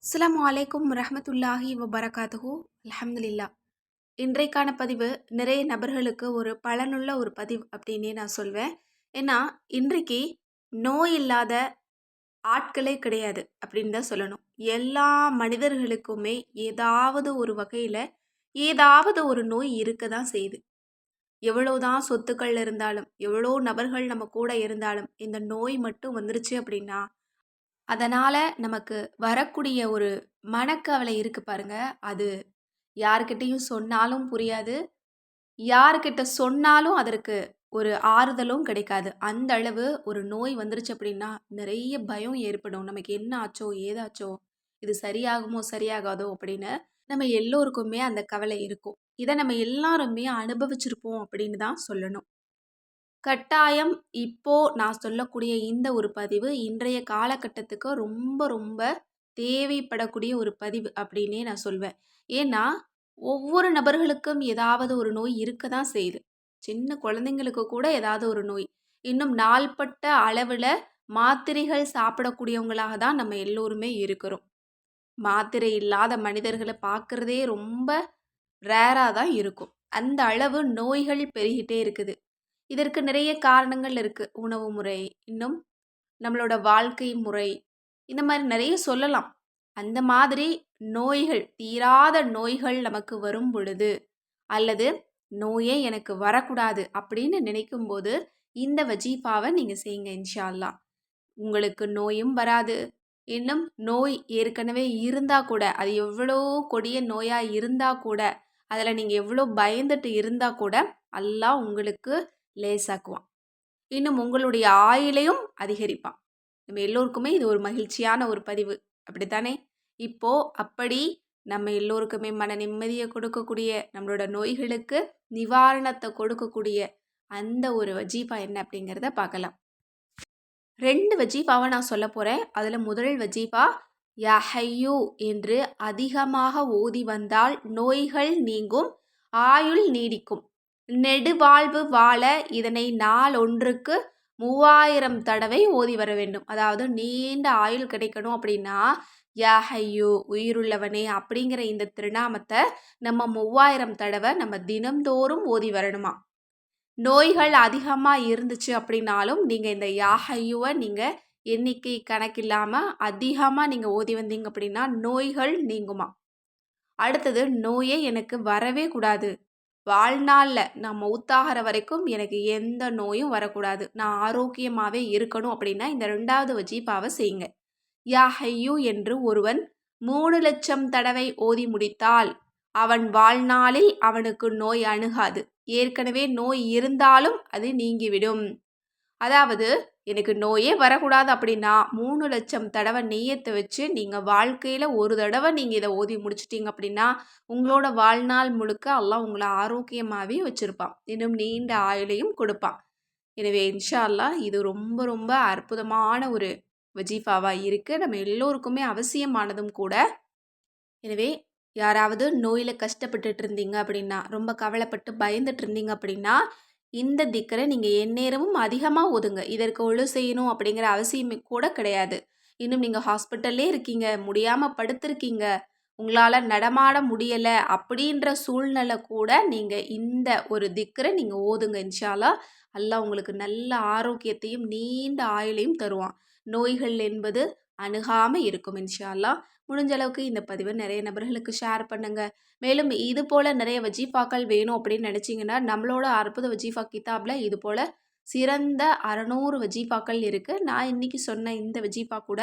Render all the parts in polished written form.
அஸ்ஸலாமு அலைக்கும் ரஹ்மத்துல்லாஹி வபரகாத்துஹு. அல்ஹம்துலில்லா. இன்றைக்கான பதிவு நிறைய நபர்களுக்கு ஒரு பலனுள்ள ஒரு பதிவு அப்படின்னே நான் சொல்வேன். ஏன்னா இன்றைக்கு நோய் இல்லாத ஆட்களே கிடையாது அப்படின்னு தான் சொல்லணும். எல்லா மனிதர்களுக்குமே ஏதாவது ஒரு வகையில ஏதாவது ஒரு நோய் இருக்க தான் செய்யுது. எவ்வளவுதான் சொத்துக்கள் இருந்தாலும், எவ்வளோ நபர்கள் நம்ம கூட இருந்தாலும், இந்த நோய் மட்டும் வந்துருச்சு அப்படின்னா அதனால நமக்கு வரக்கூடிய ஒரு மனக்கவலை இருக்கு பாருங்க. அது யார்கிட்டயும் சொன்னாலும் புரியாது. யார்கிட்ட சொன்னாலும் அதற்கு ஒரு ஆறுதலும் கிடைக்காது. அந்த அளவு ஒரு நோய் வந்துருச்சு அப்படின்னா, நிறைய பயம் ஏற்படும். நமக்கு என்ன ஆச்சோ? ஏதாச்சோ? இது சரியாகுமோ? சரியாகாதோ? அப்படின்னு நம்ம எல்லோருக்குமே அந்த கவலை இருக்கும். இத நம்ம எல்லாருமே அனுபவிச்சிருப்போம் அப்படின்னு தான் சொல்லணும். கட்டாயம் இப்போ நான் சொல்லக்கூடிய இந்த ஒரு பதிவு இன்றைய காலகட்டத்துக்கு ரொம்ப ரொம்ப தேவைப்படக்கூடிய ஒரு பதிவு அப்படின்னே நான் சொல்வேன். ஏன்னா, ஒவ்வொரு நபர்களுக்கும் ஏதாவது ஒரு நோய் இருக்க தான் செய்யுது. சின்ன குழந்தைங்களுக்கு கூட ஏதாவது ஒரு நோய். இன்னும் நாள்பட்ட அளவுல மாத்திரைகள் சாப்பிடக்கூடியவங்களாக தான் நம்ம எல்லோருமே இருக்கிறோம். மாத்திரை இல்லாத மனிதர்கள பார்க்கிறதே ரொம்ப ரேரா தான் இருக்கும். அந்த அளவு நோய்கள் பெருகிட்டே இருக்குது. இதற்கு நிறைய காரணங்கள் இருக்கு. உணவு முறை, இன்னும் நம்மளோட வாழ்க்கை முறை, இந்த மாரி நெறைய சொல்லலாம். அந்த மாதிரி நோய்கள், தீராத நோய்கள் நமக்கு வரும் பொழுது, அல்லது நோயே எனக்கு வரக்கூடாது அப்படின்னு நினைக்கும்போது, இந்த வஜீஃபாவ நீங்க செய்யுங்க இன்ஷா அல்லாஹ். உங்களுக்கு நோயும் வராது. இன்னும் நோய் ஏற்கனவே இருந்தா கூட, அது எவ்வளோ கொடிய நோயா இருந்தா கூட, அதில நீங்க எவ்வளோ பயந்துட்டு இருந்தா கூட, அல்லாஹ் உங்களுக்கு லேசாக்குவான். இன்னும் உங்களுடைய ஆயுளையும் அதிகரிப்பான். நம்ம எல்லோருக்குமே இது ஒரு மகிழ்ச்சியான ஒரு பதிவு. அப்படித்தானே? இப்போ அப்படி நம்ம எல்லோருக்குமே மன நிம்மதிய கொடுக்கக்கூடிய, நம்மளோட நோய்களுக்கு நிவாரணத்த கொடுக்கக்கூடிய அந்த ஒரு வஜீஃபா என்ன அப்படிங்கிறத பார்க்கலாம். 2 வஜீஃபாவ நான் சொல்லப் போறேன். அதுல முதல் வஜீஃபா, யா ஹய்யூ என்று அதிகமாக ஓதி வந்தால் நோய்கள் நீங்கும், ஆயுள் நீடிக்கும். நெடுவாழ்வு வாழ இதனை நாள் ஒன்றுக்கு 3000 தடவை ஓதி வர வேண்டும். அதாவது நீண்ட ஆயுள் கிடைக்கணும் அப்படின்னா, யா ஹய்யூ உயிருள்ளவனே அப்படிங்கிற இந்த திருநாமத்த நம்ம 3000 தடவ நம்ம தினம்தோறும் ஓதி வரணுமா. நோய்கள் அதிகமா இருந்துச்சு அப்படின்னாலும், நீங்க இந்த யா ஹய்யூவ நீங்க எண்ணிக்கை கணக்கில்லாம அதிகமா நீங்க ஓதி வந்தீங்க அப்படின்னா, நோய்கள் நீங்குமாம். அடுத்தது, நோயே எனக்கு வரவே கூடாது. வாழ்நாள்ல நான் மவுத்தாகிற வரைக்கும் எனக்கு எந்த நோயும் வரக்கூடாது. நான் ஆரோக்கியமாவே இருக்கணும் அப்படின்னா, இந்த 2வது வஜீஃபாவ செய்யுங்க. யா ஹய்யூ என்று ஒருவன் 3,00,000 தடவை ஓதி முடித்தால், அவன் வாழ்நாளில் அவனுக்கு நோய் அணுகாது. ஏற்கனவே நோய் இருந்தாலும் அது நீங்கிவிடும். அதாவது எனக்கு நோயே வரக்கூடாது அப்படின்னா 3,00,000 தடவை நிய்யத்த வச்சு நீங்க வாழ்க்கையில ஒரு தடவை நீங்க இத ஓதி முடிச்சுட்டீங்க அப்படின்னா, உங்களோட வாழ்நாள் முழுக்க அல்லாஹ் உங்கள ஆரோக்கியமாவே வச்சிருப்பான். இன்னும் நீண்ட ஆயுளையும் கொடுப்பான். எனவே இன்ஷா அல்லாஹ் இது ரொம்ப ரொம்ப அற்புதமான ஒரு வஜீஃபாவா இருக்கு. நம்ம எல்லோருக்குமே அவசியமானதும் கூட. எனவே யாராவது நோயில கஷ்டப்பட்டுட்டு இருந்தீங்க அப்படின்னா, ரொம்ப கவலைப்பட்டு பயந்துட்டு இருந்தீங்க அப்படின்னா, இந்த திக்ர நீங்க எந்நேரமும் அதிகமா ஓதுங்க. இதற்கு ஒழு செய்யணும் அப்படிங்கிற அவசியமே கூட கிடையாது. இன்னும் நீங்க ஹாஸ்பிட்டல்லே இருக்கீங்க, முடியாம படுத்திருக்கீங்க, உங்களால நடமாட முடியல அப்படின்ற சூழ்நிலை கூட நீங்க இந்த ஒரு திக்ர நீங்க ஓதுங்க இன்ஷா அல்லாஹ். அல்லாஹ் உங்களுக்கு நல்ல ஆரோக்கியத்தையும், நீண்ட ஆயுளையும் தருவான். நோய்கள் என்பது அணுகாம இருக்கும் இன்ஷா அல்லாஹ். முடிஞ்ச அளவுக்கு இந்த பதிவை நிறைய நபர்களுக்கு ஷேர் பண்ணுங்க. மேலும் இது போல நிறைய வஜீஃபாக்கள் வேணும் அப்படின்னு நினைச்சீங்கன்னா, நம்மளோட அற்புத வஜீஃபா கிதாப்ல இது போல சிறந்த 600 வஜீஃபாக்கள் இருக்கு. நான் இன்னைக்கு சொன்ன இந்த வஜீஃபா கூட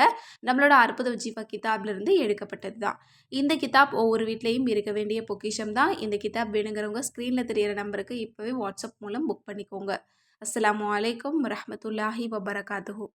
நம்மளோட அற்புத வஜீஃபா கிதாப்ல இருந்து எடுக்கப்பட்டது தான். இந்த கிதாப் ஒவ்வொரு வீட்லயும் இருக்க வேண்டிய பொக்கிஷம் தான். இந்த கிதாப் வேணுங்கிறவங்க ஸ்க்ரீன்ல தெரியிற நம்பருக்கு இப்பவே வாட்ஸ்அப் மூலம் புக் பண்ணிக்கோங்க. அஸ்ஸலாமு அலைக்கும் வரஹ்மத்துல்லாஹி வபரகாத்துஹு.